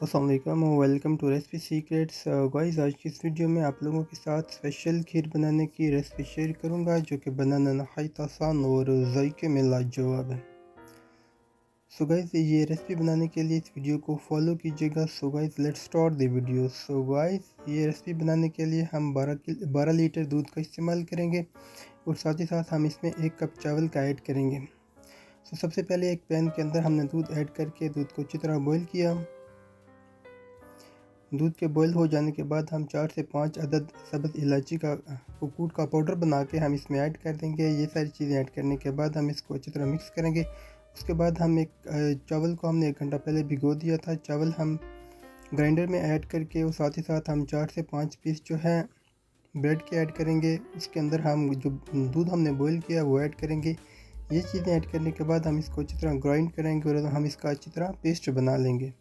अस्सलाम वालेकुम, welcome to recipe secrets. Guys, आज की इस वीडियो में आप लोगों के साथ स्पेशल खीर बनाने की रेसिपी शेयर करूंगा जो कि बनाना नहायत आसान और जायके में लाजवाब है। सो गाइस, ये रेसिपी बनाने के लिए इस वीडियो को फॉलो कीजिएगा। So guys, let's start the video. So guys, ये रेसिपी बनाने के लिए हम 12 लीटर दूध का इस्तेमाल करेंगे और साथ ही साथ हम इसमें 1 कप चावल का ऐड करेंगे। सो सबसे पहले एक पैन के अंदर हमने दूध ऐड करके दूध को अच्छी तरह बॉईल किया। दूध के बॉईल हो जाने के बाद हम 4 से 5 अदद सब्ज़ इलायची का कूट का पाउडर बना के हम इसमें ऐड कर देंगे। ये सारी चीज़ें ऐड करने के बाद हम इसको अच्छी तरह मिक्स करेंगे। उसके बाद हम चावल को हमने 1 घंटा पहले भिगो दिया था। चावल हम ग्राइंडर में ऐड करके और साथ ही साथ हम 4 से 5 पीस जो है ब्रेड के ऐड करेंगे। उसके अंदर हम जो दूध हमने बॉईल किया वो ऐड करेंगे। ये चीज़ें ऐड करने के बाद हम इसको अच्छी तरह ग्राइंड करेंगे और हम इसका अच्छी तरह पेस्ट बना लेंगे।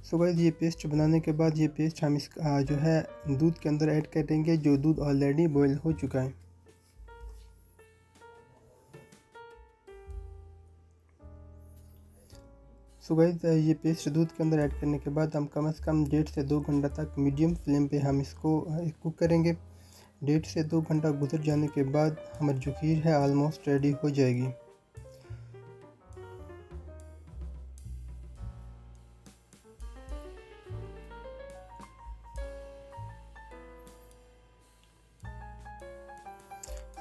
सो गाइस, ये पेस्ट बनाने के बाद ये पेस्ट हम इसका जो है दूध के अंदर ऐड कर देंगे, जो दूध ऑलरेडी बॉईल हो चुका है। सो गाइस, ये पेस्ट दूध के अंदर ऐड करने के बाद हम कम से कम 1.5 से 2 घंटा तक मीडियम फ्लेम पे हम इसको कुक करेंगे। 1.5 से 2 घंटा गुजर जाने के बाद हमारी जो खीर है ऑलमोस्ट रेडी हो जाएगी।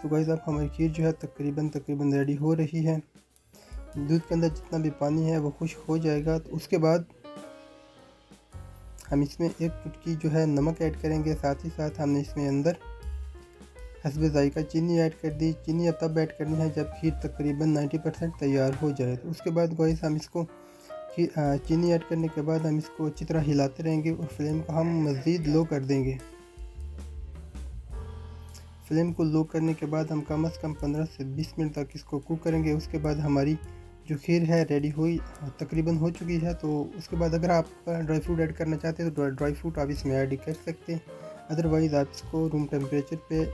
तो गाइस, अब हमारी खीर जो है तकरीबन रेडी हो रही है। दूध के अंदर जितना भी पानी है वो खुश्क हो जाएगा। तो उसके बाद हम इसमें 1 चुटकी जो है नमक ऐड करेंगे। साथ ही साथ हमने इसमें अंदर हस्बे ज़ायका चीनी ऐड कर दी। चीनी अब तब ऐड करनी है जब खीर तकरीबन 90% तैयार हो जाए। तो उसके बाद गाइस, हम इसको चीनी ऐड करने के बाद हम इसको अच्छी तरह हिलाते रहेंगे और फ्लेम को हम मज़ीद लो कर देंगे। फ्लेम को लो करने के बाद हम कम से कम 15 से 20 मिनट तक इसको कुक करेंगे। उसके बाद हमारी जो खीर है रेडी हुई तकरीबन हो चुकी है। तो उसके बाद अगर आप ड्राई फ्रूट ऐड करना चाहते हैं तो ड्राई फ्रूट आप इसमें ऐड कर सकते हैं। अदरवाइज़ आप इसको रूम टेम्परेचर पे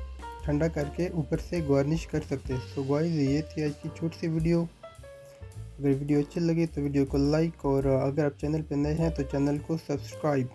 ठंडा करके ऊपर से गार्निश कर सकते हैं। सो गाइस, ये थी आज की छोटी सी वीडियो। अगर वीडियो अच्छी लगी तो वीडियो को लाइक और अगर आप चैनल पर नए हैं तो चैनल को सब्सक्राइब।